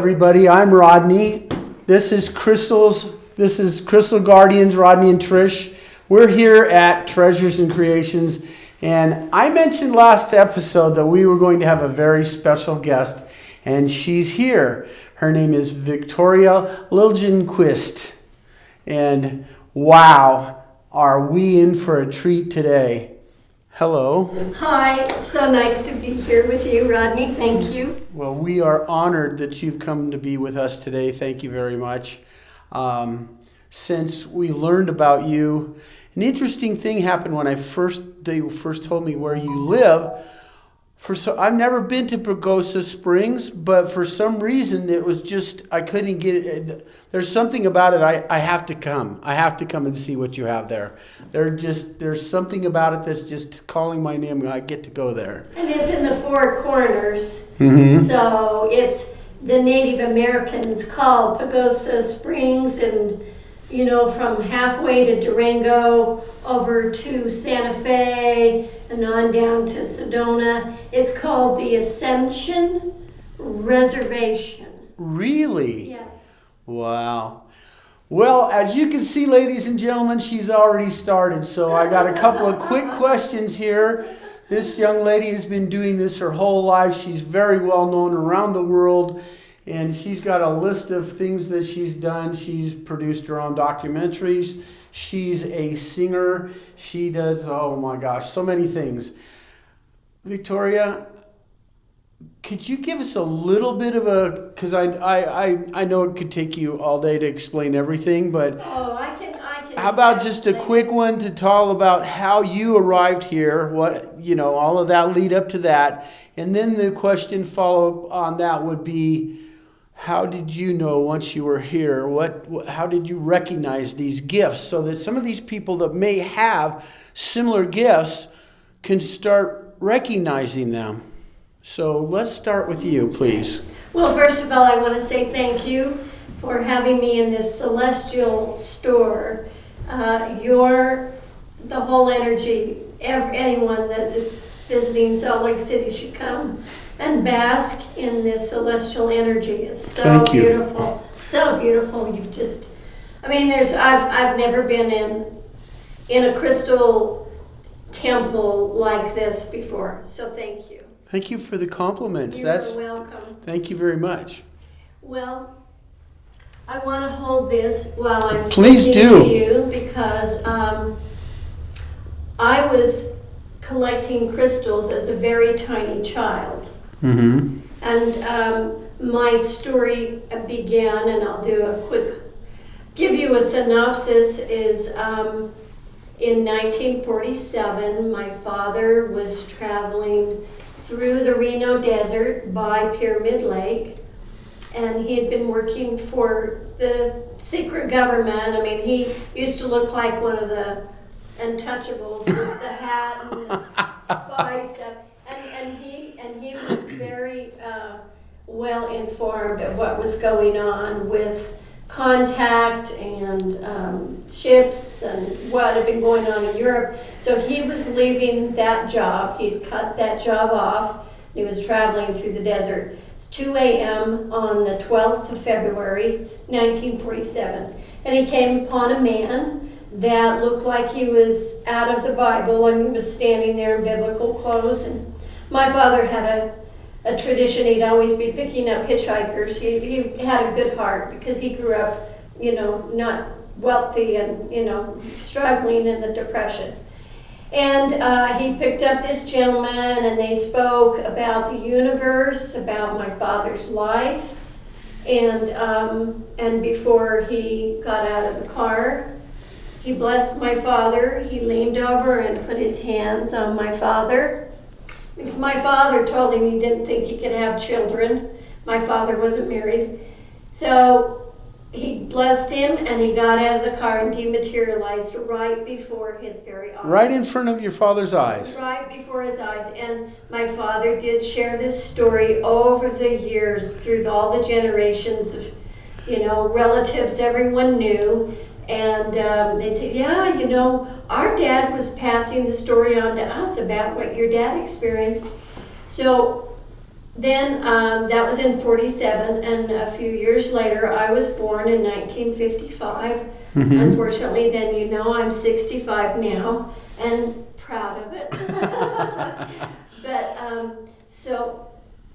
everybody. I'm Rodney. This is Crystals. This is Crystal Guardians, Rodney and Trish. We're here at Treasures and Creations, and I mentioned last episode that we were going to have a very special guest, and she's here. Her name is Victoria Liljenquist, and wow, are we in for a treat today. Hello. Hi, it's so nice to be here with you, Rodney. Thank you. Well, we are honored that you've come to be with us today. Thank you very much. Since we learned about you, an interesting thing happened when they first told me where you live. I've never been to Pagosa Springs, but for some reason it was just, I couldn't get it. There's something about it, I have to come. I have to come and see what you have there. There's something about it that's just calling my name. I get to go there. And it's in the Four Corners, Mm-hmm. so it's the Native Americans call Pagosa Springs, and from halfway to Durango over to Santa Fe and on down to Sedona. It's called the Xpnsion Reservation. Really? Yes. Wow. Well, as you can see, ladies and gentlemen, she's already started. So I got a couple of quick questions here. This young lady has been doing this her whole life. She's very well known around the world. And she's got a list of things that she's done. She's produced her own documentaries. She's a singer. She does, oh my gosh, so many things. Victoria, could you give us a little bit of because I know it could take you all day to explain everything, but I can. How about just a quick one to talk about how you arrived here, all of that lead up to that, and then the question follow-up on that would be, how did you know once you were here? How did you recognize these gifts so that some of these people that may have similar gifts can start recognizing them? So let's start with you, please. Well, first of all, I want to say thank you for having me in this celestial store. The whole energy, anyone that is visiting Salt Lake City should come and bask in this celestial energy. It's so beautiful, so beautiful. I've never been in a crystal temple like this before. So thank you. Thank you for the compliments. You're welcome. Thank you very much. Well, I want to hold this while I'm Please speaking do. to you because I was collecting crystals as a very tiny child. Mm-hmm. And my story began, and I'll give you a synopsis, is in 1947, my father was traveling through the Reno Desert by Pyramid Lake, and he had been working for the secret government. He used to look like one of the Untouchables with the hat and the spy stuff. And he was very well informed of what was going on with contact and ships and what had been going on in Europe. So he was leaving that job. He'd cut that job off. He was traveling through the desert. It's 2 a.m. on the 12th of February, 1947. And he came upon a man that looked like he was out of the Bible. He was standing there in biblical clothes. And my father had a tradition. He'd always be picking up hitchhikers. He had a good heart because he grew up, not wealthy and, struggling in the Depression. And he picked up this gentleman, and they spoke about the universe, about my father's life. And before he got out of the car, he blessed my father. He leaned over and put his hands on my father. Because my father told him he didn't think he could have children. My father wasn't married. So he blessed him, and he got out of the car and dematerialized right before his very eyes. Right in front of your father's eyes. Right before his eyes. And my father did share this story over the years through all the generations of, relatives everyone knew. And they'd say, yeah, our dad was passing the story on to us about what your dad experienced. So then that was in 47, and a few years later, I was born in 1955. Unfortunately, then you know I'm 65 now, and proud of it. But so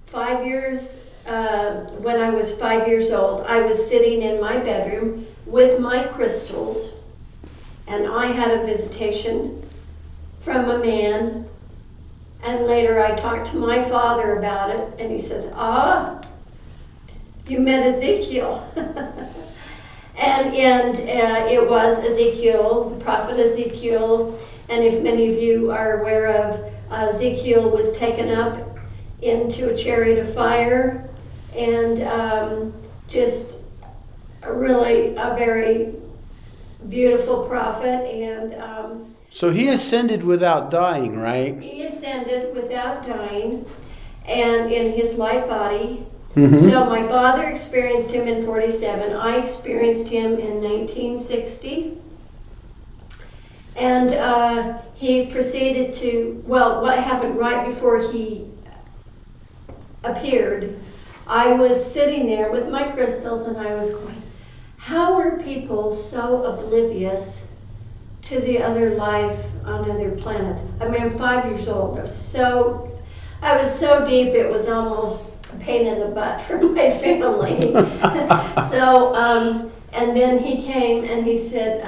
5 years, when I was 5 years old, I was sitting in my bedroom with my crystals, and I had a visitation from a man. And later I talked to my father about it, and he said, you met Ezekiel. and it was Ezekiel, the prophet Ezekiel. And if many of you are aware of, Ezekiel was taken up into a chariot of fire, and just really a very beautiful prophet. And so he ascended without dying, right? he ascended without dying, and in his light body. So my father experienced him in 47. I experienced him in 1960. And he proceeded to, well, what happened right before he appeared, I was sitting there with my crystals, and I was going, how are people so oblivious to the other life on other planets? I mean, I'm 5 years old. I was so deep, it was almost a pain in the butt for my family. So, and then he came and he said,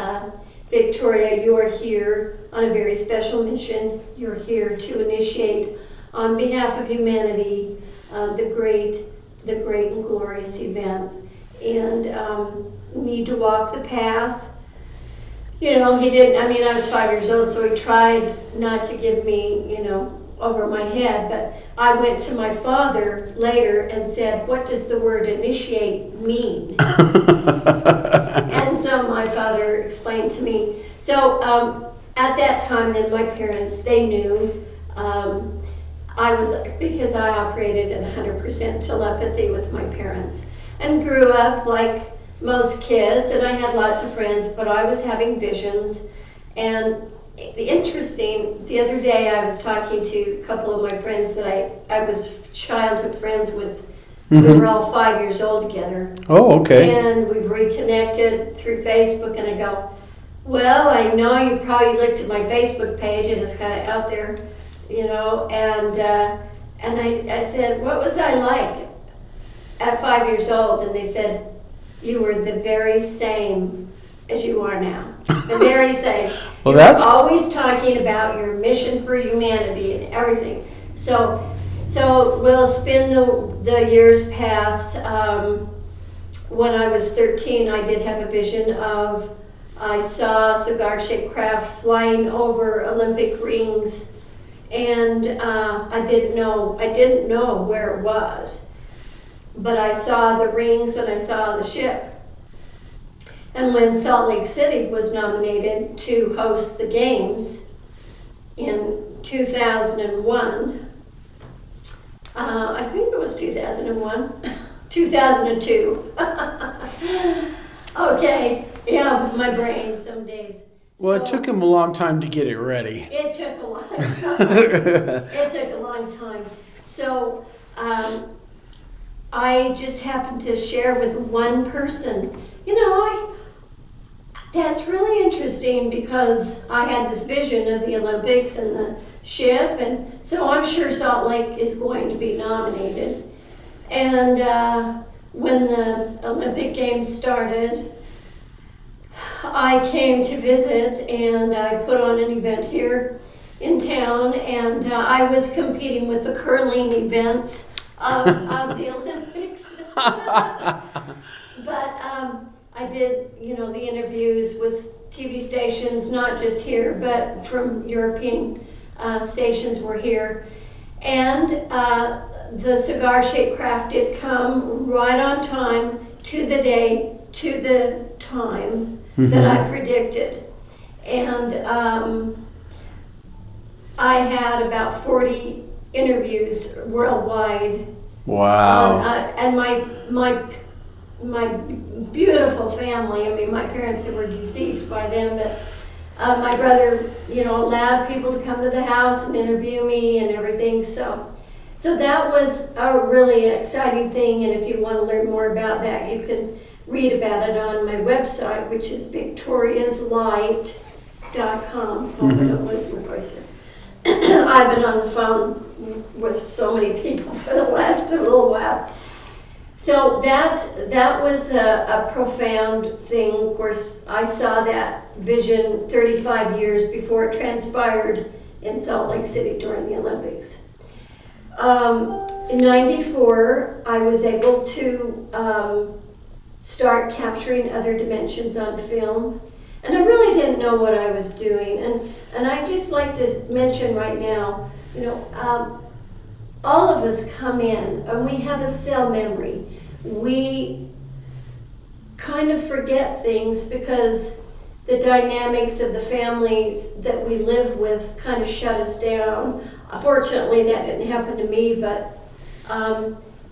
Victoria, you are here on a very special mission. You're here to initiate, on behalf of humanity, the great and glorious event. And need to walk the path. You know, he didn't, I mean, I was 5 years old, so he tried not to give me, over my head, but I went to my father later and said, what does the word initiate mean? And so my father explained to me. So at that time, then my parents, they knew because I operated at 100% telepathy with my parents, and grew up like most kids, and I had lots of friends, but I was having visions. And interesting, the other day I was talking to a couple of my friends that I was childhood friends with. We were all 5 years old together. Oh, okay. And we've reconnected through Facebook, and I go, well, I know you probably looked at my Facebook page, and it's kind of out there, and I said, what was I like at 5 years old? And they said, you were the very same as you are now. The very same. Well, you that's were always talking about your mission for humanity and everything. So we'll spin the years past. When I was 13, I did have a vision of, I saw a cigar-shaped craft flying over Olympic rings, and I didn't know where it was. But I saw the rings and I saw the ship. And when Salt Lake City was nominated to host the games in 2001, I think it was 2001, 2002. Okay, yeah, my brain some days. Well, it took him a long time to get it ready. It took a long time. It took a long time. So I just happened to share with one person, that's really interesting, because I had this vision of the Olympics and the ship, and so I'm sure Salt Lake is going to be nominated. And when the Olympic Games started, I came to visit, and I put on an event here in town, and I was competing with the curling events of the Olympics. But I did, the interviews with TV stations, not just here, but from European stations were here. And the cigar-shaped craft did come right on time, to the day, to the time that I predicted. And I had about 40 interviews worldwide. Wow. And my beautiful family, I mean, my parents were deceased by then, but my brother, allowed people to come to the house and interview me and everything. So So that was a really exciting thing, and if you want to learn more about that, you can read about it on my website, which is victoriaslight.com. Oh, I don't lose my voice here. I've been on the phone with so many people for the last little while. So that was a profound thing. Of course, I saw that vision 35 years before it transpired in Salt Lake City during the Olympics. In '94, I was able to start capturing other dimensions on film. And I really didn't know what I was doing. And I just like to mention right now, all of us come in and we have a cell memory. We kind of forget things because the dynamics of the families that we live with kind of shut us down. Fortunately, that didn't happen to me, but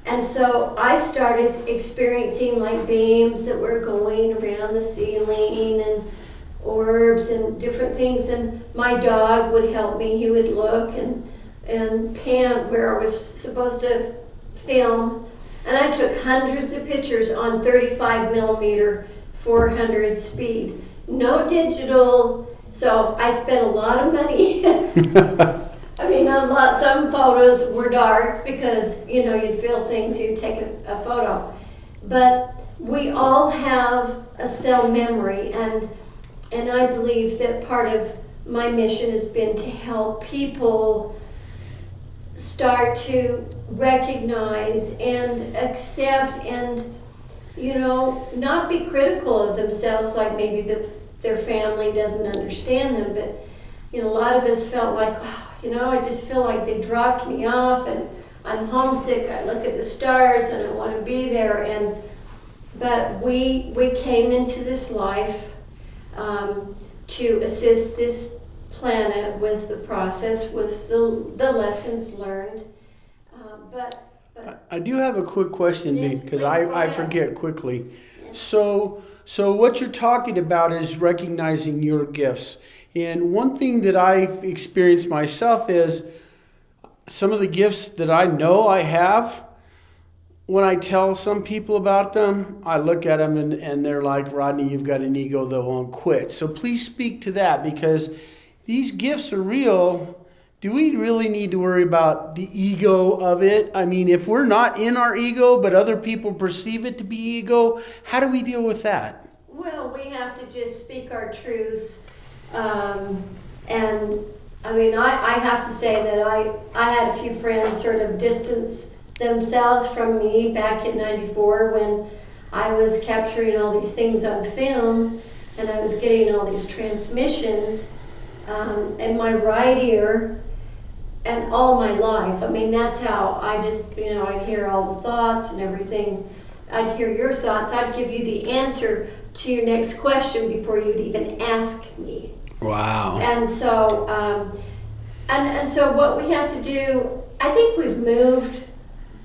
and so I started experiencing like beams that were going around the ceiling and orbs and different things, and my dog would help me. He would look and pan where I was supposed to film, and I took hundreds of pictures on 35 millimeter 400 speed. No digital, so I spent a lot of money. I mean, some photos were dark because, you'd feel things, you'd take a photo. But we all have a cell memory, and I believe that part of my mission has been to help people start to recognize and accept and, not be critical of themselves like maybe their family doesn't understand them. But, a lot of us felt like, I just feel like they dropped me off and I'm homesick. I look at the stars and I want to be there. But we came into this life to assist this planet with the process, with the lessons learned. But I do have a quick question, Yes, because please, go I ahead. forget quickly. Yes. So what you're talking about is recognizing your gifts. And one thing that I've experienced myself is some of the gifts that I know I have, when I tell some people about them, I look at them and they're like, Rodney, you've got an ego that won't quit. So please speak to that, because these gifts are real. Do we really need to worry about the ego of it? I mean, if we're not in our ego, but other people perceive it to be ego, how do we deal with that? Well, we have to just speak our truth. And I mean, I have to say that I had a few friends sort of distance themselves from me back in '94 when I was capturing all these things on film and I was getting all these transmissions in my right ear and all my life. I mean, that's how I just, I'd hear all the thoughts and everything. I'd hear your thoughts. I'd give you the answer to your next question before you'd even ask me. Wow. And so, and so what we have to do, I think we've moved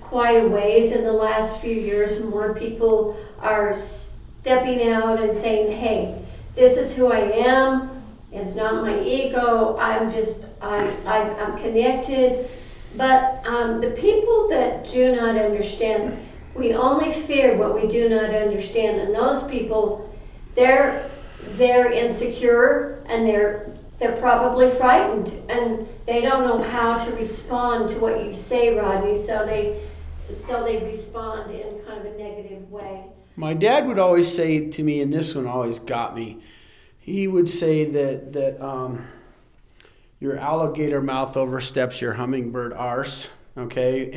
quite a ways in the last few years. More people are stepping out and saying, hey, this is who I am. It's not my ego. I'm connected. But the people that do not understand, we only fear what we do not understand. And those people, they're insecure and they're probably frightened and they don't know how to respond to what you say, Rodney. So they respond in kind of a negative way. My dad would always say to me, and this one always got me, he would say that your alligator mouth oversteps your hummingbird arse, okay?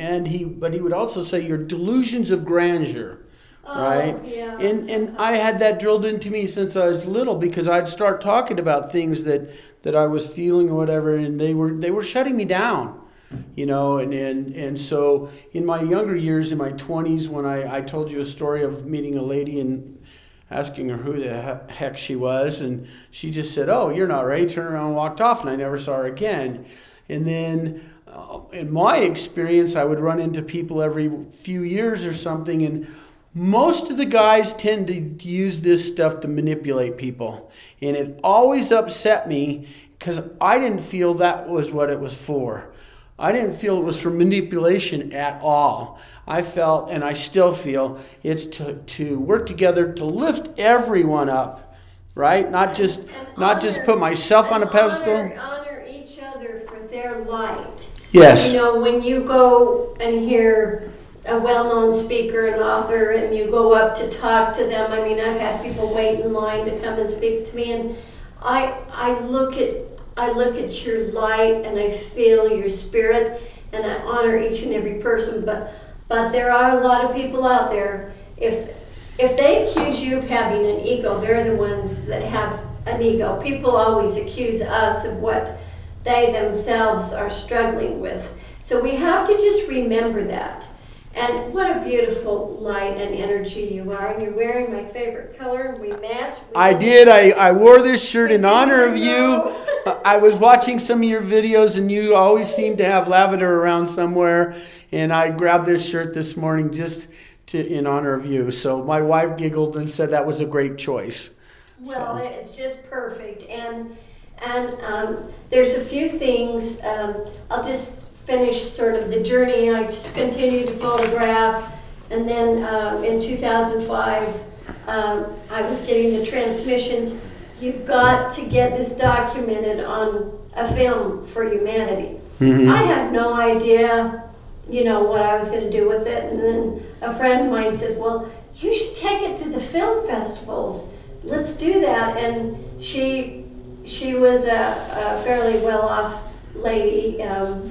But he would also say your delusions of grandeur, right? Yeah. And I had that drilled into me since I was little, because I'd start talking about things that I was feeling or whatever, and they were shutting me down. And so in my younger years, in my 20s, when I told you a story of meeting a lady and asking her who the heck she was, and she just said, oh, you're not right, turned around and walked off, and I never saw her again. And then in my experience, I would run into people every few years or something, and most of the guys tend to use this stuff to manipulate people. And it always upset me because I didn't feel that was what it was for. I didn't feel it was for manipulation at all. I felt, and I still feel, it's to work together to lift everyone up, right? Not just put myself on a pedestal. Honor each other for their light. Yes. You know, when you go and hear a well-known speaker and author and you go up to talk to them, I mean, I've had people wait in line to come and speak to me, and I look at your light and I feel your spirit, and I honor each and every person. But there are a lot of people out there, if they accuse you of having an ego, they're the ones that have an ego. People always accuse us of what they themselves are struggling with. So we have to just remember that. And what a beautiful light and energy you are. You're wearing my favorite color. We match. I did. I wore this shirt in honor of you. I was watching some of your videos, and you always seem to have lavender around somewhere. And I grabbed this shirt this morning just in honor of you. So my wife giggled and said that was a great choice. Well, it's just perfect. And there's a few things. I'll just finish sort of the journey. I just continued to photograph, and then in 2005 I was getting the transmissions. You've got to get this documented on a film for humanity. Mm-hmm. I had no idea, what I was going to do with it, and then a friend of mine says, well, you should take it to the film festivals. Let's do that. And she was a fairly well-off lady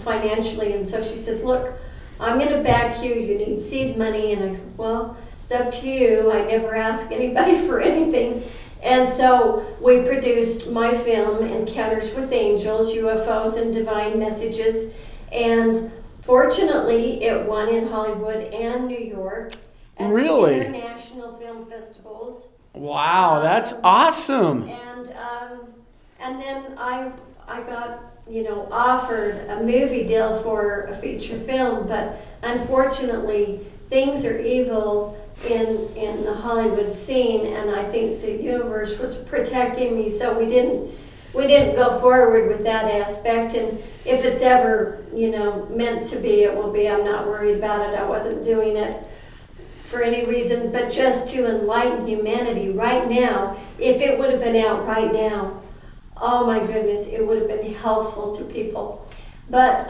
financially, and so she says, look, I'm going to back you. You need seed money. And I said, well, it's up to you. I never ask anybody for anything. And so we produced my film, Encounters with Angels, UFOs and Divine Messages, and fortunately it won in Hollywood and New York at really? the international film festivals. Wow, that's awesome. And then I got offered a movie deal for a feature film, but unfortunately things are evil in the Hollywood scene, and I think the universe was protecting me, so we didn't go forward with that aspect. And if it's ever meant to be, it will be. I'm not worried about it. I wasn't doing it for any reason but just to enlighten humanity right now. If it would have been out right now, oh my goodness, it would have been helpful to people. But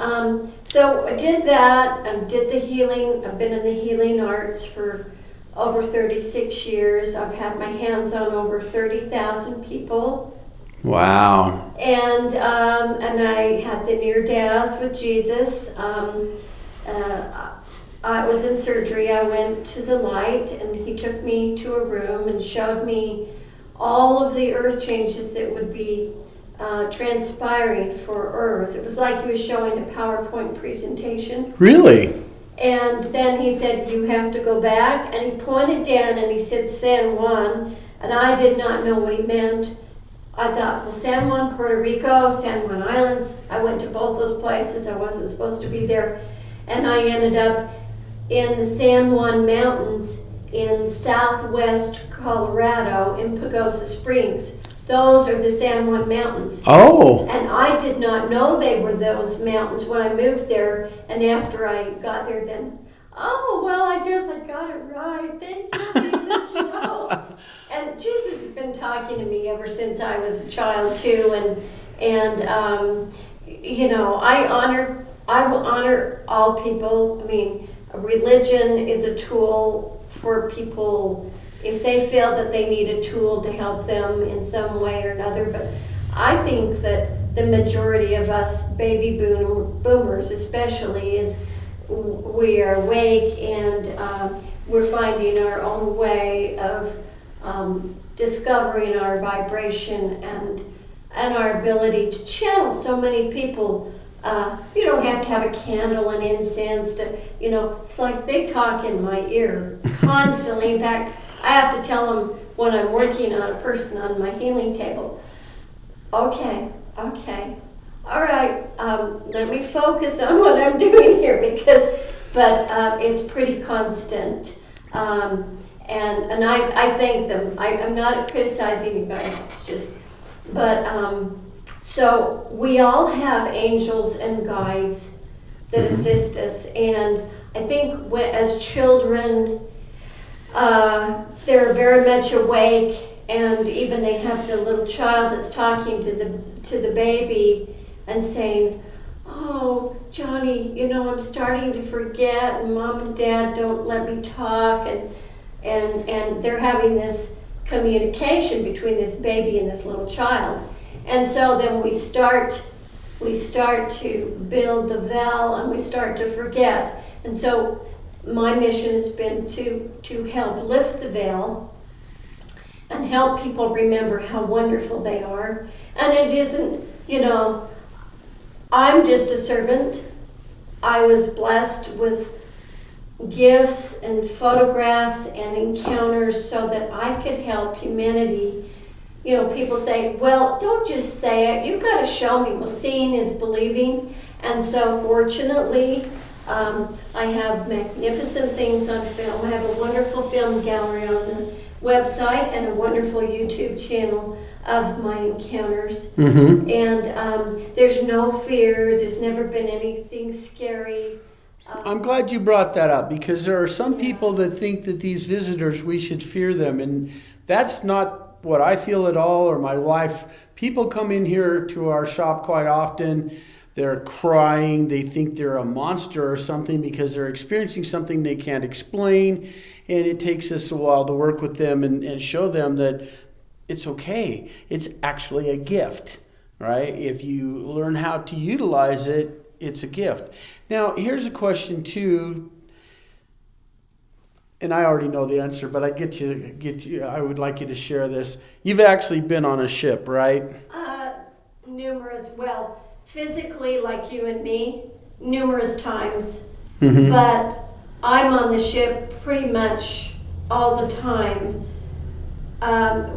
so I did that. I did the healing. I've been in the healing arts for over 36 years. I've had my hands on over 30,000 people. Wow. And I had the near death with Jesus. I was in surgery. I went to the light, and he took me to a room and showed me all of the earth changes that would be transpiring for Earth. It was like he was showing a PowerPoint presentation. Really? And then he said, you have to go back, and he pointed down and he said San Juan, and I did not know what he meant. I thought, well, San Juan, Puerto Rico, San Juan Islands. I went to both those places. I wasn't supposed to be there. And I ended up in the San Juan Mountains in southwest Colorado in Pagosa Springs. Those are the San Juan Mountains. Oh. And I did not know they were those mountains when I moved there. And after I got there, then, oh, well, I guess I got it right. Thank you, Jesus, And Jesus has been talking to me ever since I was a child, too. And I will honor all people. I mean, religion is a tool for people if they feel that they need a tool to help them in some way or another. But I think that the majority of us baby boomers especially is we are awake, and we're finding our own way of discovering our vibration and our ability to channel so many people. You don't have to have a candle and incense to, it's like they talk in my ear constantly. In fact, I have to tell them when I'm working on a person on my healing table, okay, all right, let me focus on what I'm doing here, but it's pretty constant. And I thank them. I'm not criticizing you guys, it's just, but so we all have angels and guides. that assist us. And I think as children, they're very much awake, and even they have the little child that's talking to the baby and saying, "Oh, Johnny, you know, I'm starting to forget, and Mom and Dad don't let me talk," and they're having this communication between this baby and this little child. And so then we start to build the veil, and we start to forget. And so my mission has been to help lift the veil and help people remember how wonderful they are. And it isn't, you know, I'm just a servant. I was blessed with gifts and photographs and encounters so that I could help humanity. You know, people say, well, don't just say it, you've got to show me. Well, seeing is believing. And so fortunately, I have magnificent things on film. I have a wonderful film gallery on the website and a wonderful YouTube channel of my encounters. Mm-hmm. And there's no fear, there's never been anything scary. I'm glad you brought that up, because there are some people that think that these visitors, we should fear them, and that's not what I feel at all, or my wife. People come in here to our shop quite often, they're crying, they think they're a monster or something because they're experiencing something they can't explain, and it takes us a while to work with them and show them that it's okay. It's actually a gift, right? If you learn how to utilize it, it's a gift. Now, here's a question too, and I already know the answer, but I would like you to share this. You've actually been on a ship, right? Numerous, well, physically, like you and me, numerous times. Mm-hmm. But I'm on the ship pretty much all the time.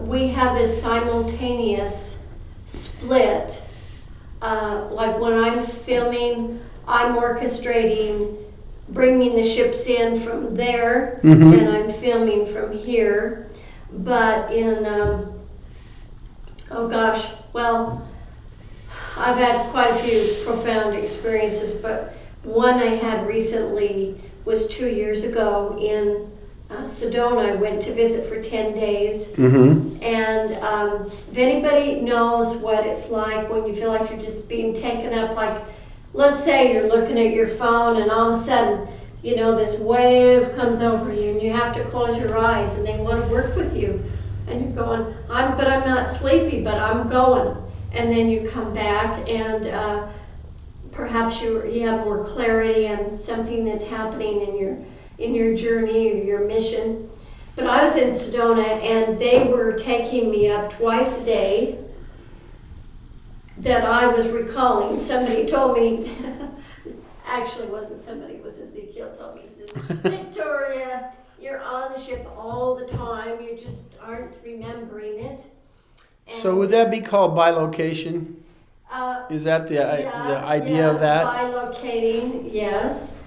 We have a simultaneous split. Like when I'm filming, I'm orchestrating, bringing the ships in from there, mm-hmm. and I'm filming from here. But in, oh gosh, well, I've had quite a few profound experiences, but one I had recently was 2 years ago in Sedona. I went to visit for 10 days. Mm-hmm. And if anybody knows what it's like when you feel like you're just being taken up, like let's say you're looking at your phone and all of a sudden, you know, this wave comes over you and you have to close your eyes and they want to work with you. And you're going, I'm not sleepy, but I'm going. And then you come back and perhaps you have more clarity on something that's happening in your journey or your mission. But I was in Sedona and they were taking me up twice a day that I was recalling. Somebody told me, actually it wasn't somebody, it was Ezekiel told me, he says, Victoria, you're on the ship all the time, you just aren't remembering it. And so would that be called bilocation? Is that the idea of that? Bilocating, yes.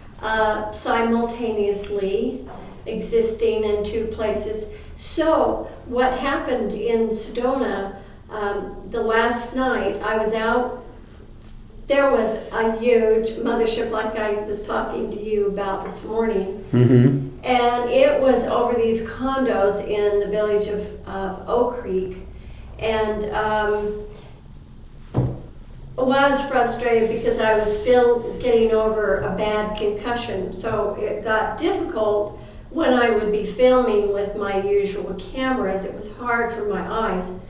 Simultaneously existing in two places. So what happened in Sedona, the last night I was out, there was a huge mothership like I was talking to you about this morning. Mm-hmm. And it was over these condos in the village of Oak Creek. And well, I was frustrated because I was still getting over a bad concussion. So it got difficult when I would be filming with my usual cameras. It was hard for my eyes.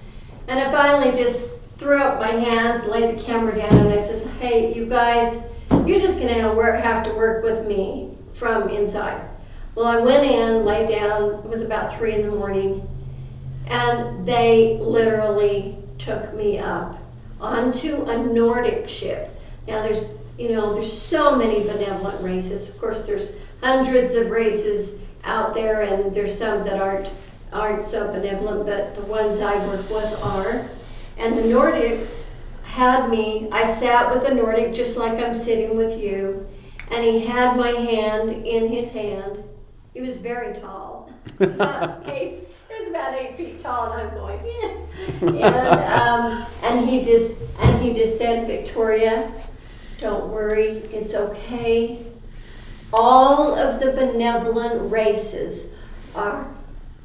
And I finally just threw up my hands, laid the camera down, and I says, hey, you guys, you're just gonna have to work with me from inside. Well, I went in, laid down, it was about 3 in the morning, and they literally took me up onto a Nordic ship. Now there's so many benevolent races. Of course, there's hundreds of races out there, and there's some that aren't so benevolent, but the ones I work with are. And the Nordics had me, I sat with a Nordic just like I'm sitting with you, and he had my hand in his hand. He was very tall. He was about 8 feet tall, and I'm going, yeah. And he just said, Victoria, Don't worry, it's okay. All of the benevolent races are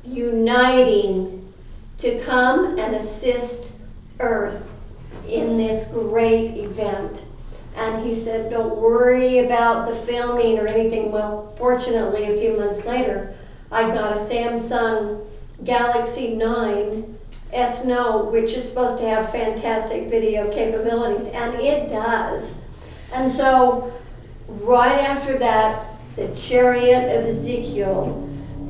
uniting to come and assist Earth in this great event. And he said, don't worry about the filming or anything. Well, fortunately, a few months later, I got a Samsung Galaxy 9 S-No, which is supposed to have fantastic video capabilities, and it does. And so, right after that, the chariot of Ezekiel,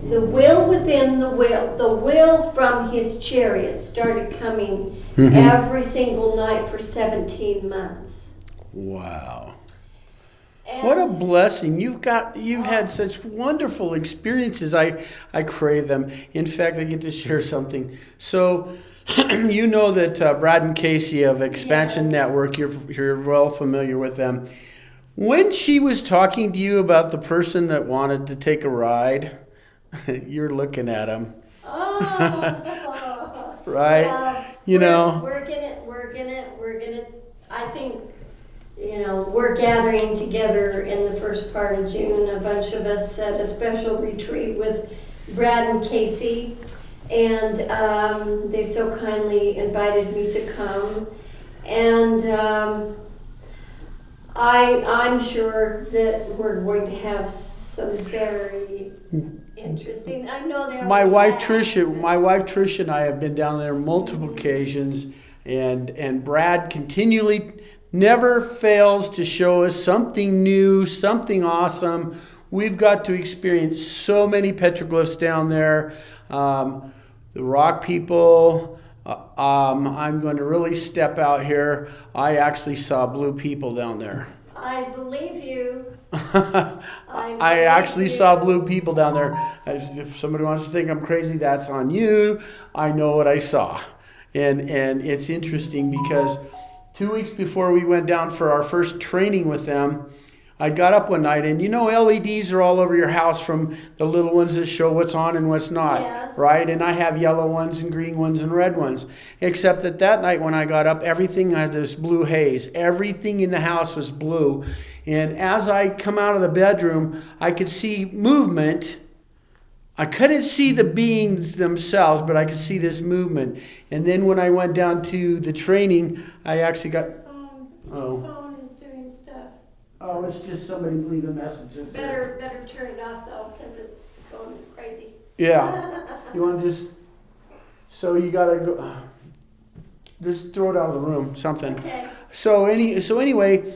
the will within the will from his chariot started coming every single night for 17 months. Wow. And What a blessing. You've had such wonderful experiences. I crave them. In fact, I get to share something. So, you know that Brad and Casey of Xpnsion Yes. Network, you're well familiar with them. When she was talking to you about the person that wanted to take a ride, you're looking at him. Oh, Right? well, You know. we're gonna, I think, we're gathering together in the first part of June, a bunch of us at a special retreat with Brad and Casey, and they so kindly invited me to come, and I'm sure that we're going to have some very interesting. I know there. My wife Tricia and I have been down there multiple occasions, and Brad continually never fails to show us something new, something awesome. We've got to experience so many petroglyphs down there. The rock people. I'm going to really step out here. I actually saw blue people down there. I believe you. I actually saw blue people down there. If somebody wants to think I'm crazy, that's on you. I know what I saw. And it's interesting because 2 weeks before we went down for our first training with them, I got up one night, and LEDs are all over your house, from the little ones that show what's on and what's not, Yes. right? And I have yellow ones and green ones and red ones. Except that night when I got up, everything had this blue haze. Everything in the house was blue. And as I come out of the bedroom, I could see movement. I couldn't see the beings themselves, but I could see this movement. And then when I went down to the training, I actually got... Phone is doing stuff. Oh, it's just somebody leaving messages. Better turn it off though, because it's going crazy. Yeah. You want to just... So you got to go... Just throw it out of the room, something. Okay. So anyway,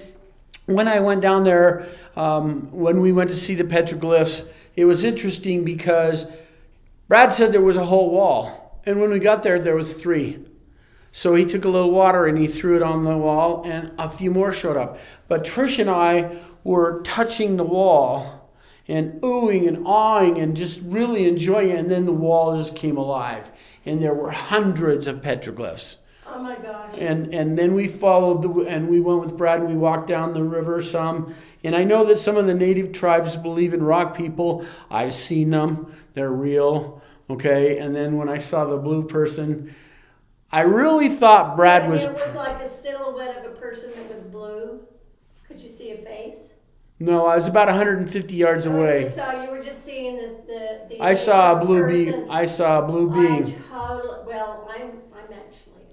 when I went down there, when we went to see the petroglyphs, it was interesting because Brad said there was a whole wall. And when we got there, there was 3. So he took a little water and he threw it on the wall, and a few more showed up. But Trish and I were touching the wall and oohing and awing and just really enjoying it. And then the wall just came alive. And there were hundreds of petroglyphs. Oh my gosh. And then we followed, and we went with Brad and we walked down the river some. And I know that some of the native tribes believe in rock people. I've seen them. They're real. Okay. And then when I saw the blue person, I really thought Brad was... It was like a silhouette of a person that was blue. Could you see a face? No, I was about 150 yards away. So you were just seeing the I saw a blue person. being. I saw a blue being. I'm actually...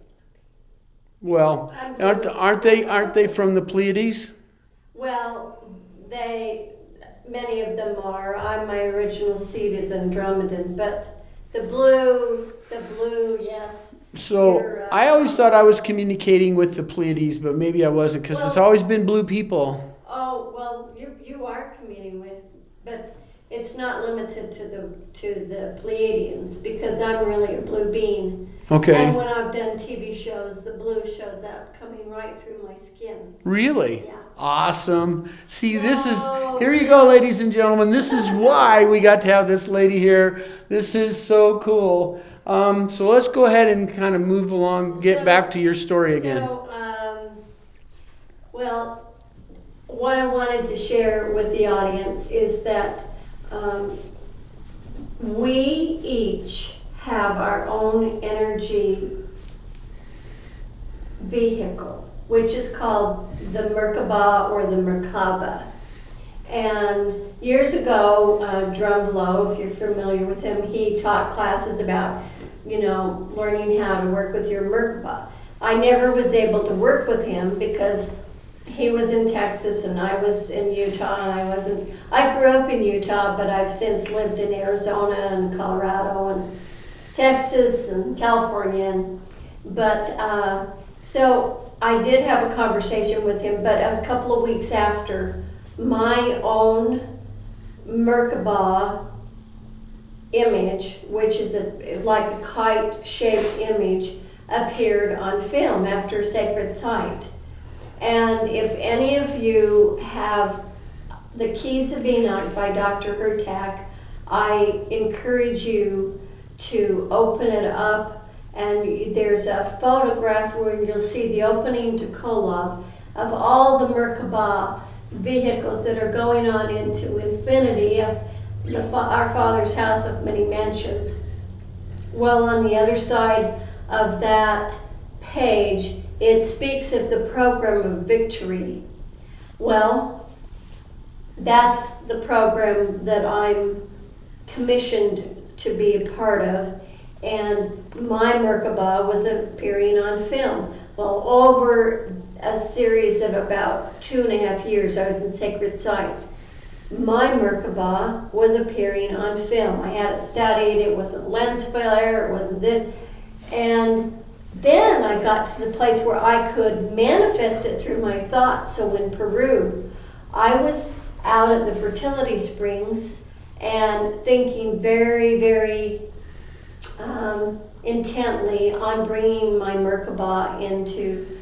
Well, aren't they from the Pleiades? Well, many of them are. My original seed is Andromedan, but the blue, yes. So I always thought I was communicating with the Pleiades, but maybe I wasn't, because it's always been blue people. Oh, well, you are communing with, but it's not limited to the Pleiadians, because I'm really a blue being. Okay. And when I've done TV shows, the blue shows up coming right through my skin. Really? Yeah. Awesome. See, here you go, ladies and gentlemen. This is why we got to have this lady here. This is so cool. So let's go ahead and kind of move along, get back to your story again. Well, what I wanted to share with the audience is that we each have our own energy vehicle. which is called the Merkaba or the Merkaba. And years ago, Drumlow, if you're familiar with him, he taught classes about, learning how to work with your Merkaba. I never was able to work with him because he was in Texas and I was in Utah, and I grew up in Utah, but I've since lived in Arizona and Colorado and Texas and California. So I did have a conversation with him, but a couple of weeks after, my own Merkaba image, which is like a kite-shaped image, appeared on film after Sacred Site. And if any of you have The Keys of Enoch by Dr. Hurtak, I encourage you to open it up, and there's a photograph where you'll see the opening to Kolob of all the Merkaba vehicles that are going on into infinity of our Father's house of many mansions. Well, on the other side of that page, it speaks of the program of victory. Well, that's the program that I'm commissioned to be a part of, and my Merkaba was appearing on film. Well, over a series of about 2.5 years, I was in Sacred Sites. My Merkaba was appearing on film. I had it studied, it wasn't lens flare, it wasn't this. And then I got to the place where I could manifest it through my thoughts. So in Peru, I was out at the fertility springs and thinking very, very intently on bringing my Merkaba into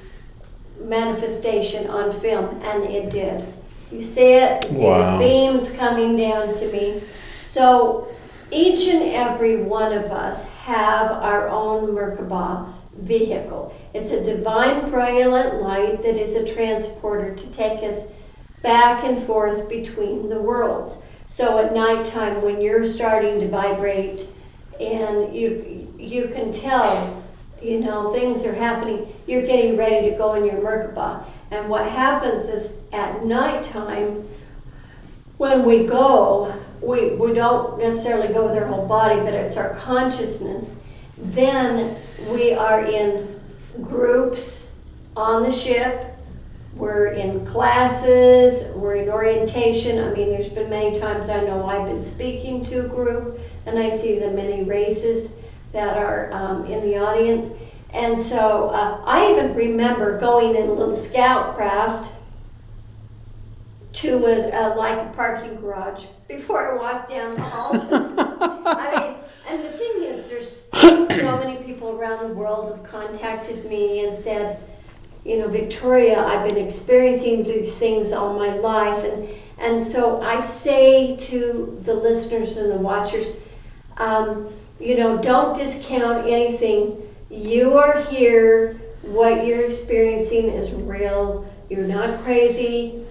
manifestation on film, and it did. You see it, you see the beams coming down to me. So each and every one of us have our own Merkaba vehicle. It's a divine brilliant light that is a transporter to take us back and forth between the worlds. So at nighttime, when you're starting to vibrate and you can tell, things are happening, you're getting ready to go in your Merkaba. And what happens is at nighttime, when we go, we don't necessarily go with our whole body, but it's our consciousness. Then we are in groups on the ship. We're in classes, we're in orientation. I mean, there's been many times I know I've been speaking to a group and I see the many races that are in the audience. And so I even remember going in a little scout craft to a parking garage before I walked down the hall. I mean, and the thing is, there's so many people around the world have contacted me and said, Victoria, I've been experiencing these things all my life. And so I say to the listeners and the watchers, don't discount anything. You are here. What you're experiencing is real. You're not crazy.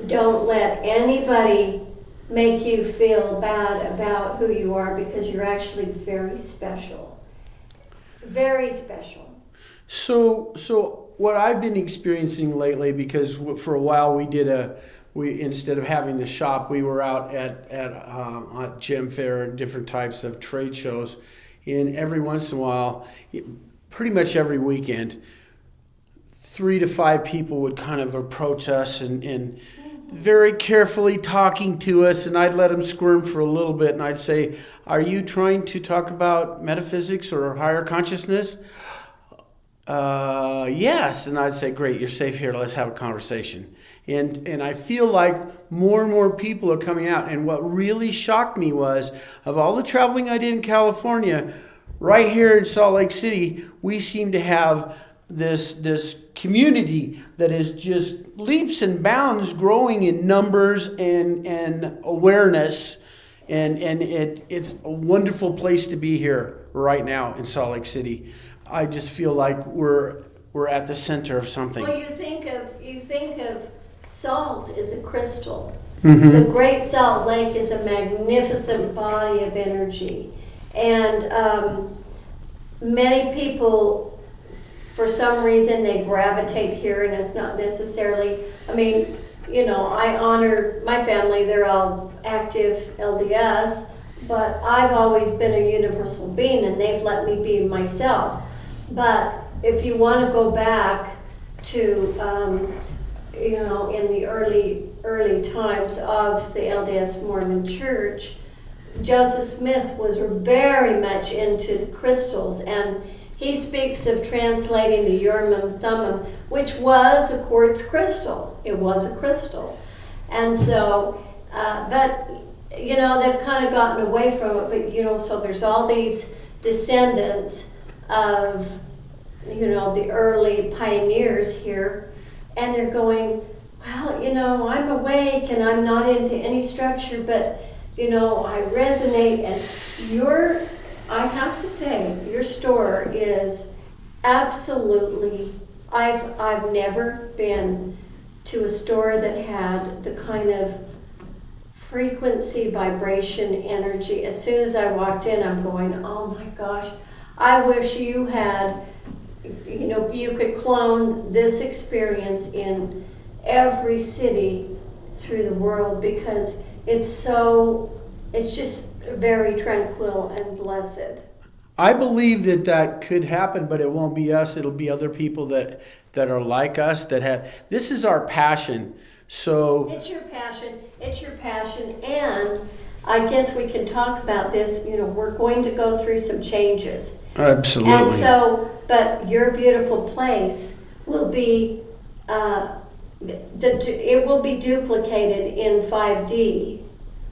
Don't let anybody make you feel bad about who you are, because you're actually very special. Very special. So what I've been experiencing lately, because for a while we instead of having the shop, we were out at Gem Fair and different types of trade shows, and every once in a while, pretty much every weekend, 3 to 5 people would kind of approach us and very carefully talking to us, and I'd let them squirm for a little bit, and I'd say, "Are you trying to talk about metaphysics or higher consciousness?" Yes. And I'd say, "Great, you're safe here. Let's have a conversation." And I feel like more and more people are coming out. And what really shocked me was, of all the traveling I did in California, right here in Salt Lake City, we seem to have this community that is just leaps and bounds growing in numbers and awareness. And it's a wonderful place to be here right now in Salt Lake City. I just feel like we're at the center of something. Well, you think of salt as a crystal. Mm-hmm. The Great Salt Lake is a magnificent body of energy, and many people for some reason they gravitate here, and it's not necessarily, I mean, you know, I honor my family, they're all active LDS, but I've always been a universal being, and they've let me be myself. But if you want to go back to, you know, in the early times of the LDS Mormon Church, Joseph Smith was very much into the crystals, and he speaks of translating the Urim and Thummim, which was a quartz crystal. It was a crystal. And so, but, you know, they've kind of gotten away from it, but, you know, so there's all these descendants of, you know, the early pioneers here, and they're going, well, you know, I'm awake and I'm not into any structure, but, you know, I resonate, and I have to say, your store is absolutely, I've never been to a store that had the kind of frequency, vibration, energy. As soon as I walked in, I'm going, oh my gosh, I wish you had, you know, you could clone this experience in every city through the world, because it's just very tranquil and blessed. I believe that that could happen, but it won't be us. It'll be other people that are like us, that have, this is our passion. So it's your passion, and I guess we can talk about this, you know, we're going to go through some changes. Absolutely. And so, but your beautiful place will be, it will be duplicated in 5D.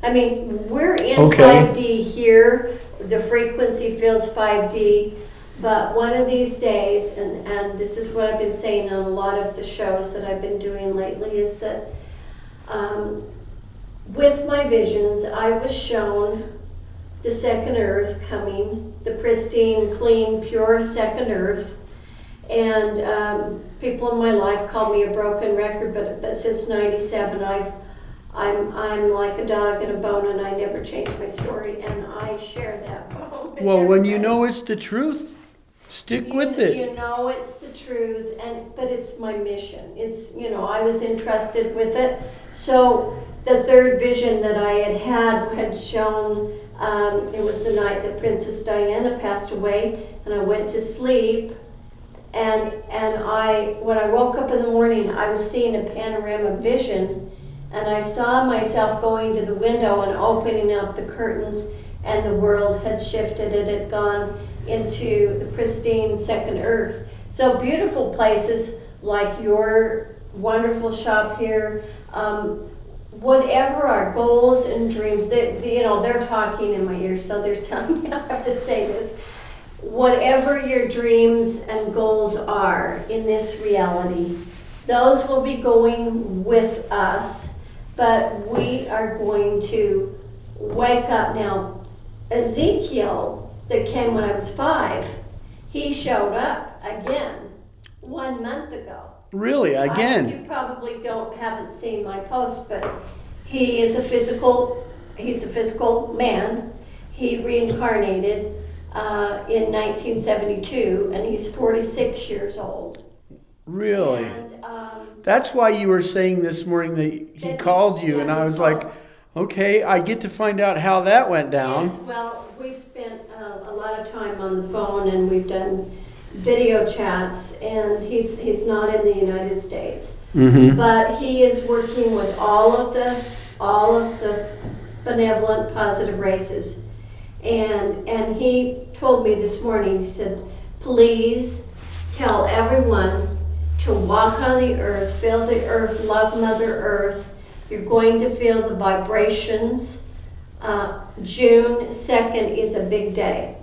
I mean, we're in 5D here, the frequency feels 5D, but one of these days, and this is what I've been saying on a lot of the shows that I've been doing lately, is that with my visions, I was shown the second earth coming, the pristine, clean, pure second earth, and people in my life call me a broken record, but since 97, I'm like a dog in a bone, and I never change my story, and I share that bone. Well, when you know it's the truth, stick with it. You know it's the truth, but it's my mission. It's, you know, I was entrusted with it. So the third vision that I had shown, it was the night that Princess Diana passed away, and I went to sleep, and when I woke up in the morning, I was seeing a panorama vision. And I saw myself going to the window and opening up the curtains, and the world had shifted. It had gone into the pristine second earth. So beautiful places like your wonderful shop here, whatever our goals and dreams, you know, they're talking in my ear, so they're telling me I have to say this. Whatever your dreams and goals are in this reality, those will be going with us. But we are going to wake up now. Ezekiel, that came when I was 5, he showed up again 1 month ago. Really, again? You probably haven't seen my post, but he's a physical man. He reincarnated in 1972, and he's 46 years old. Really? And, that's why you were saying this morning that he called you, and I was like, okay, I get to find out how that went down. Yes, well, we've spent a lot of time on the phone, and we've done video chats, and he's not in the United States. Mm-hmm. But he is working with all of the benevolent, positive races. And he told me this morning, he said, please tell everyone to walk on the earth, feel the earth, love Mother Earth. You're going to feel the vibrations. June 2nd is a big day.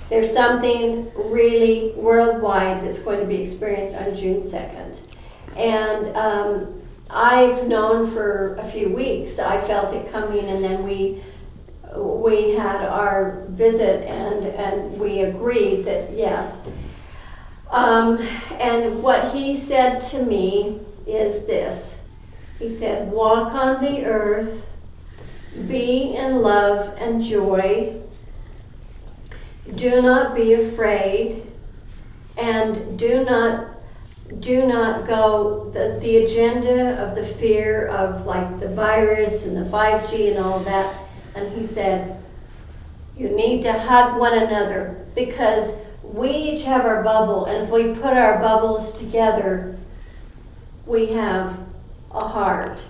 There's something really worldwide that's going to be experienced on June 2nd. And I've known for a few weeks. I felt it coming, and then we had our visit, and we agreed that yes. And what he said to me is this. He said, walk on the earth, be in love and joy. Do not be afraid. and do not go the agenda of the fear of like the virus and the 5G and all that. And he said, you need to hug one another, because we each have our bubble, and if we put our bubbles together, we have a heart.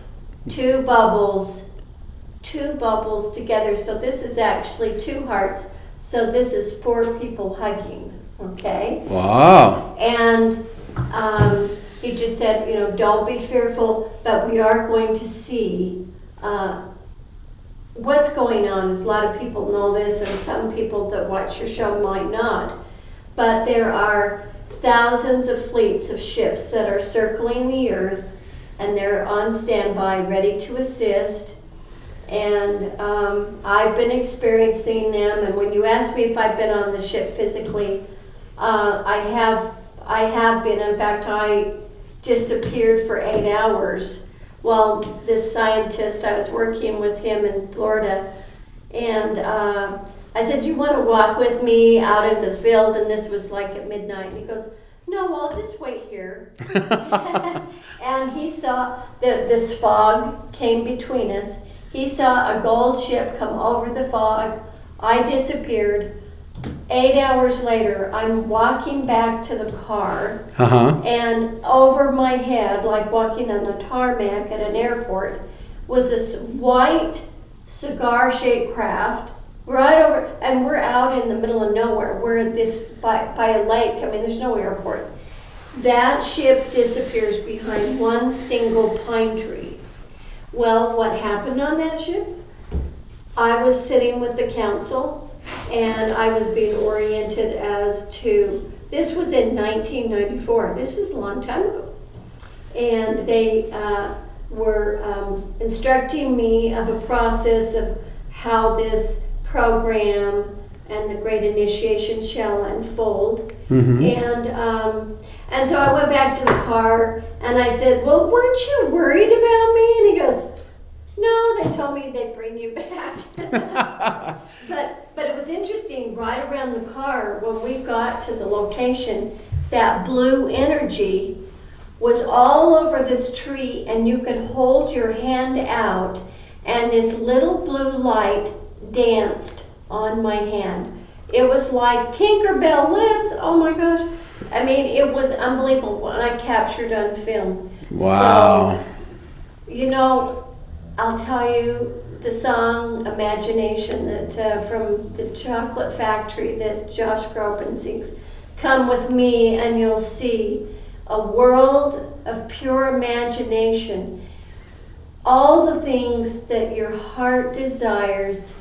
Two bubbles together. So this is actually two hearts. So this is 4 people hugging, okay? Wow. And he just said, don't be fearful, but we are going to see what's going on. Is a lot of people know this, and some people that watch your show might not. But there are thousands of fleets of ships that are circling the earth, and they're on standby, ready to assist. And I've been experiencing them. And when you ask me if I've been on the ship physically, I have been. In fact, I disappeared for 8 hours. Well, this scientist, I was working with him in Florida, and I said, do you want to walk with me out into the field? And this was like at midnight. And he goes, no, I'll just wait here. And he saw that this fog came between us. He saw a gold ship come over the fog. I disappeared. 8 hours later, I'm walking back to the car, and over my head, like walking on a tarmac at an airport, was this white cigar-shaped craft right over, and we're out in the middle of nowhere. We're at this by a lake. I mean, there's no airport. That ship disappears behind one single pine tree. Well, what happened on that ship? I was sitting with the council, and I was being oriented as to, this was in 1994, this was a long time ago. And they were instructing me of a process of how this program and the Great Initiation shall unfold. And so I went back to the car, and I said, well, weren't you worried about me? And he goes, no, they told me they'd bring you back. But it was interesting, right around the car, when we got to the location, that blue energy was all over this tree, and you could hold your hand out, and this little blue light danced on my hand. It was like Tinkerbell lives. Oh my gosh. I mean, it was unbelievable when I captured on film. Wow. So, I'll tell you the song Imagination that from the Chocolate Factory that Josh Groban sings. Come with me and you'll see a world of pure imagination. All the things that your heart desires.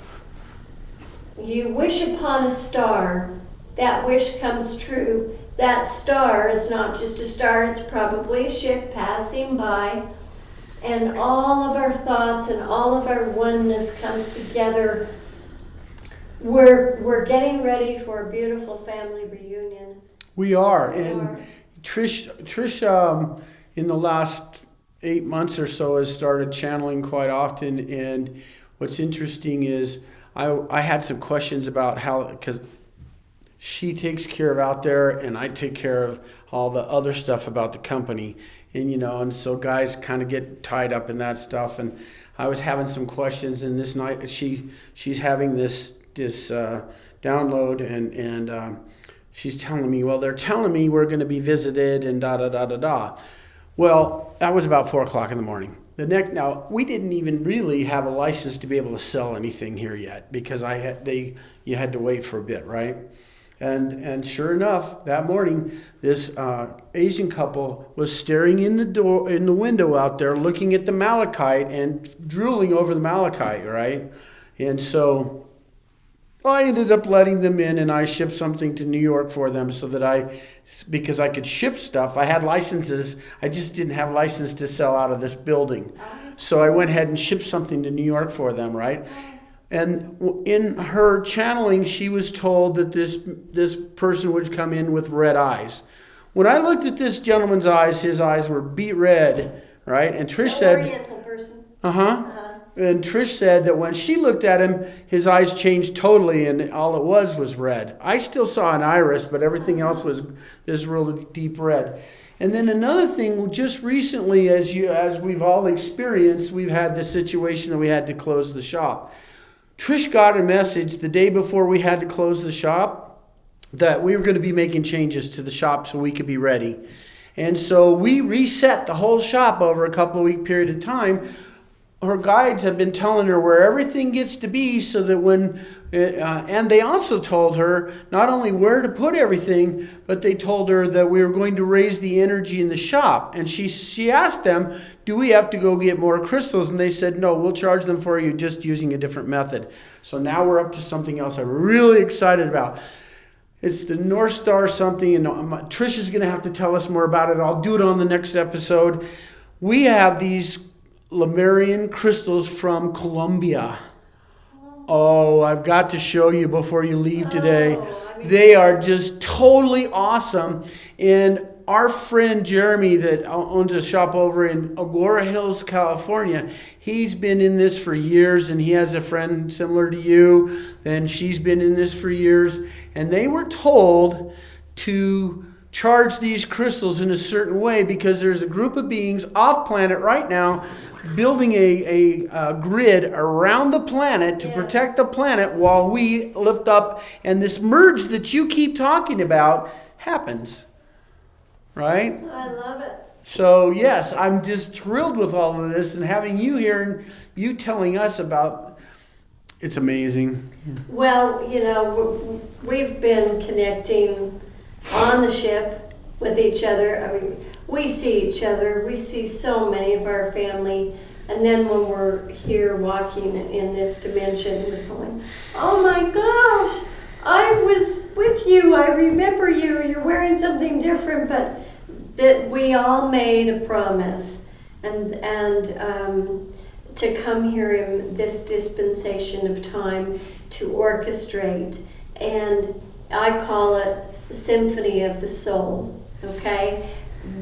You wish upon a star, that wish comes true. That star is not just a star, it's probably a ship passing by. And all of our thoughts and all of our oneness comes together. We're getting ready for a beautiful family reunion. We are. And Trish in the last 8 months or so has started channeling quite often. And what's interesting is I had some questions about how, because she takes care of out there and I take care of all the other stuff about the company. And, and so guys kind of get tied up in that stuff. And I was having some questions, and this night she's having this download, and she's telling me, well, they're telling me we're going to be visited and da-da-da-da-da. Well, that was about 4 o'clock in the morning. Now, we didn't even really have a license to be able to sell anything here yet, because you had to wait for a bit, right? And sure enough, that morning, this Asian couple was staring in the window out there, looking at the malachite and drooling over the malachite, right? And so I ended up letting them in, and I shipped something to New York for them because I could ship stuff. I had licenses. I just didn't have license to sell out of this building. So I went ahead and shipped something to New York for them, right? And in her channeling, she was told that this person would come in with red eyes. When I looked at this gentleman's eyes, his eyes were beet red, right? And Trish said, Oriental person. And Trish said that when she looked at him, his eyes changed totally, and all it was red. I still saw an iris, but everything else was this really deep red. And then another thing, just recently, as we've all experienced, we've had the situation that we had to close the shop. Trish got a message the day before we had to close the shop that we were going to be making changes to the shop so we could be ready. And so we reset the whole shop over a couple of week period of time. Her guides have been telling her where everything gets to be so that when, and they also told her not only where to put everything, but they told her that we were going to raise the energy in the shop. And she asked them, do we have to go get more crystals? And they said, no, we'll charge them for you just using a different method. So now we're up to something else I'm really excited about. It's the North Star something, and Trish is going to have to tell us more about it. I'll do it on the next episode. We have these Lemarian crystals from Colombia. Oh, I've got to show you before you leave today. They are just totally awesome. And our friend Jeremy that owns a shop over in Agoura Hills, California, he's been in this for years, and he has a friend similar to you, and she's been in this for years. And they were told to charge these crystals in a certain way because there's a group of beings off planet right now building a grid around the planet to protect the planet while we lift up, and this merge that you keep talking about happens, right? I love it. So yes, I'm just thrilled with all of this, and having you here and you telling us about it's amazing. Well, you know, we've been connecting on the ship with each other. I mean, we see each other. We see so many of our family. And then when we're here walking in this dimension, we're going, oh my gosh, I was with you. I remember you. You're wearing something different. But that we all made a promise. And to come here in this dispensation of time to orchestrate. And I call it the Symphony of the Soul, okay?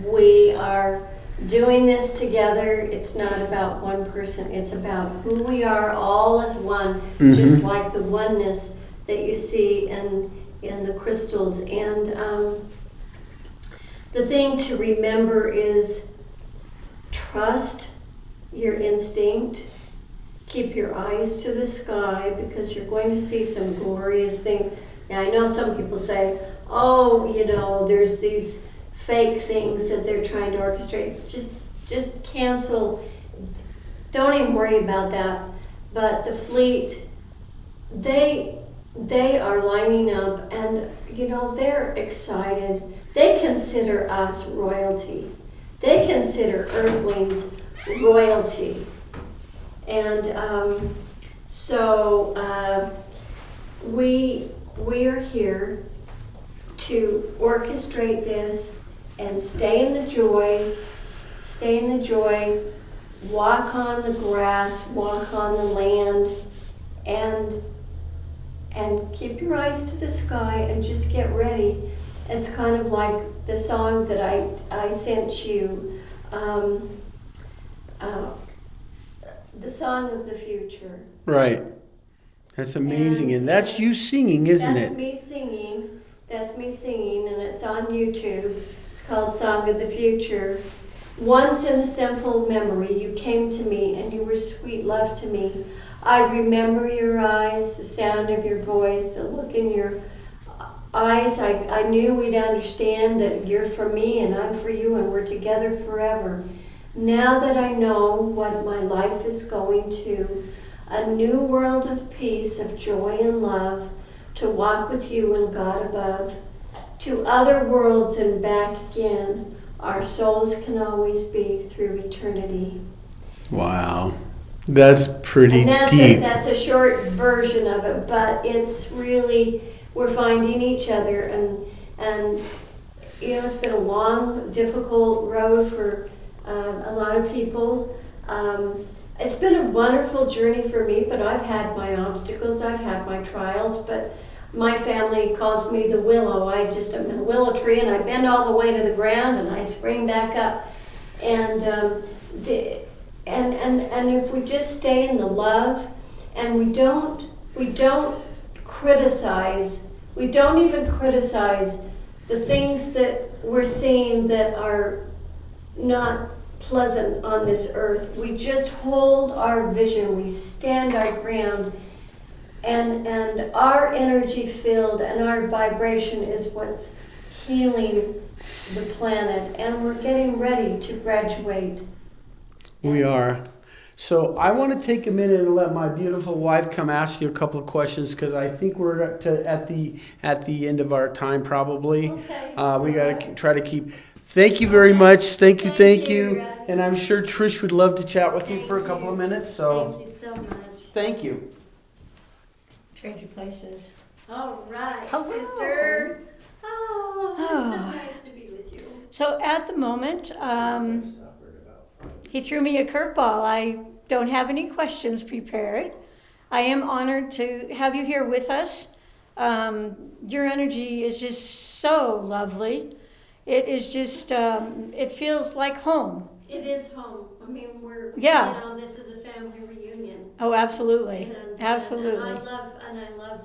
We are doing this together. It's not about one person. It's about who we are all as one, just like the oneness that you see in the crystals. And the thing to remember is trust your instinct. Keep your eyes to the sky because you're going to see some glorious things. Now, I know some people say, oh, you know, there's these fake things that they're trying to orchestrate. Just cancel. Don't even worry about that. But the fleet, they are lining up, and, you know, they're excited. They consider us royalty. They consider Earthlings royalty. And so we are here to orchestrate this and stay in the joy, walk on the grass, walk on the land, and keep your eyes to the sky and just get ready. It's kind of like the song that I sent you, the song of the future. Right. That's amazing. And that's you singing, isn't it? That's me singing. That's me singing, and it's on YouTube. It's called Song of the Future. Once in a simple memory, you came to me, and you were sweet love to me. I remember your eyes, the sound of your voice, the look in your eyes. I knew we'd understand that you're for me, and I'm for you, and we're together forever. Now that I know what my life is going to, a new world of peace, of joy and love, to walk with you and God above, to other worlds and back again, our souls can always be through eternity. Wow. That's pretty deep. That's a short version of it, but it's really, we're finding each other, and you know, it's been a long, difficult road for a lot of people. It's been a wonderful journey for me, but I've had my obstacles, I've had my trials, but my family calls me the willow. I'm a willow tree, and I bend all the way to the ground, and I spring back up. And and if we just stay in the love, and we don't criticize, we don't even criticize the things that we're seeing that are not pleasant on this earth. We just hold our vision, we stand our ground, and our energy field and our vibration is what's healing the planet, and we're getting ready to graduate. We are. So I want to take a minute and let my beautiful wife come ask you a couple of questions, because I think we're at the end of our time probably. Okay. We got to try to keep. Thank you very much. Thank you. And I'm sure Trish would love to chat with you for a couple of minutes. So thank you so much. thank you. Trade your places. All right, Hello. sister. Oh, it's so nice to be with you. So at the moment, he threw me a curveball. I don't have any questions prepared. I am honored to have you here with us. Your energy is just so lovely. It is just, it feels like home. It is home. I mean, Yeah. you know, this is a family reunion. Oh, absolutely. Absolutely. And I love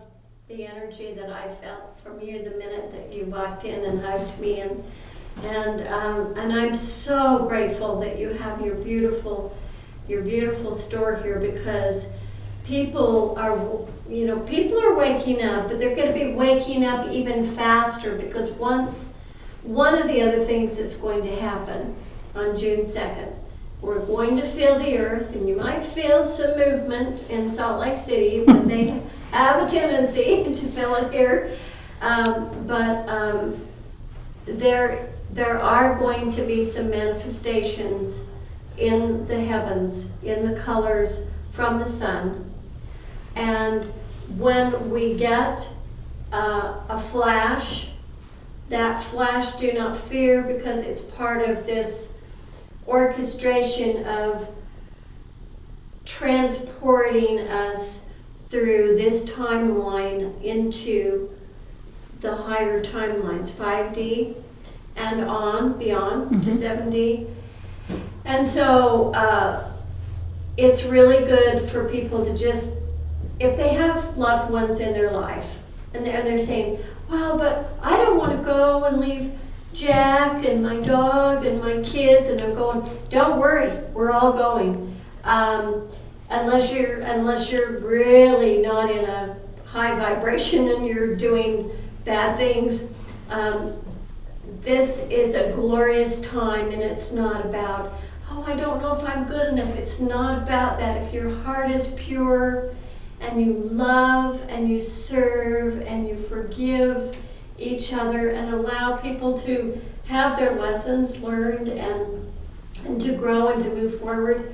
the energy that I felt from you the minute that you walked in and hugged me, and I'm so grateful that you have your beautiful store here, because people are waking up, but they're going to be waking up even faster, because one of the other things that's going to happen on June 2nd, we're going to feel the earth, and you might feel some movement in Salt Lake City, because they have a tendency to feel it here. But there are going to be some manifestations in the heavens, in the colors from the sun. And when we get a flash, that flash, do not fear, because it's part of this orchestration of transporting us through this timeline into the higher timelines, 5D and on, beyond to 7D. And so it's really good for people to just, if they have loved ones in their life, and they're saying, well, but I don't want to go and leave Jack and my dog and my kids, and I'm going, don't worry, we're all going. Unless you're really not in a high vibration and you're doing bad things. This is a glorious time, and it's not about, oh, I don't know if I'm good enough. It's not about that. If your heart is pure and you love and you serve and you forgive each other and allow people to have their lessons learned and to grow and to move forward,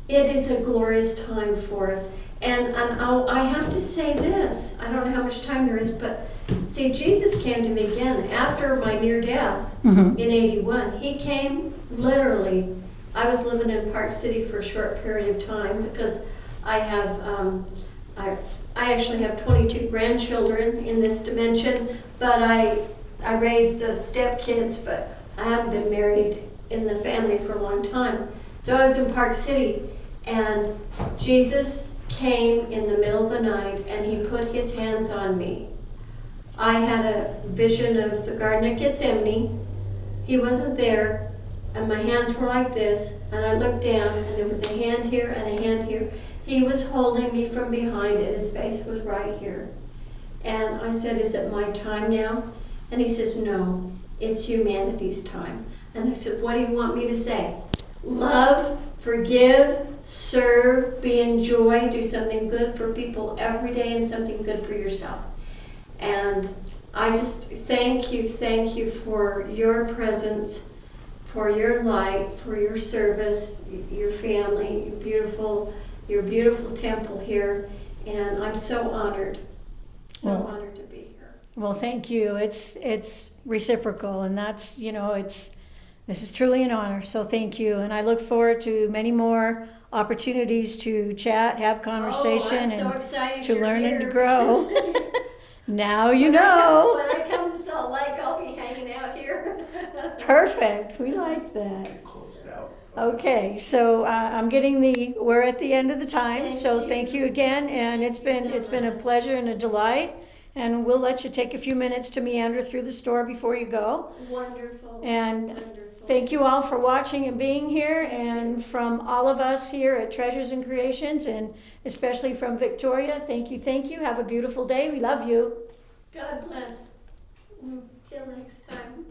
it is a glorious time for us. And I have to say this, I don't know how much time there is, but see, Jesus came to me again after my near death in 81. He came literally. I was living in Park City for a short period of time, because I have, I actually have 22 grandchildren in this dimension, but I raised the stepkids, but I haven't been married in the family for a long time. So I was in Park City, and Jesus came in the middle of the night, and he put his hands on me. I had a vision of the Garden of Gethsemane. He wasn't there, and my hands were like this, and I looked down, and there was a hand here and a hand here. He was holding me from behind, and his face was right here. And I said, is it my time now? And he says, no, it's humanity's time. And I said, what do you want me to say? Love, forgive, serve, be in joy, do something good for people every day and something good for yourself. And I just thank you for your presence, for your light, for your service, your family, your beautiful temple here. And I'm so honored to be here. Well, thank you. It's reciprocal, and that's, this is truly an honor. So thank you. And I look forward to many more opportunities to chat, have conversation, I'm so and excited to you're learn here. and to grow. Now you know. When I come to Salt Lake, I'll be hanging out here. Perfect. We like that. Close it out. Okay, so we're at the end of the time, so thank you again, and it's been a pleasure and a delight, and we'll let you take a few minutes to meander through the store before you go. Wonderful. And Wonderful. thank you all for watching and being here, and from all of us here at Treasures and Creations, and especially from Victoria, thank you, thank you. Have a beautiful day. We love you. God bless. Till next time.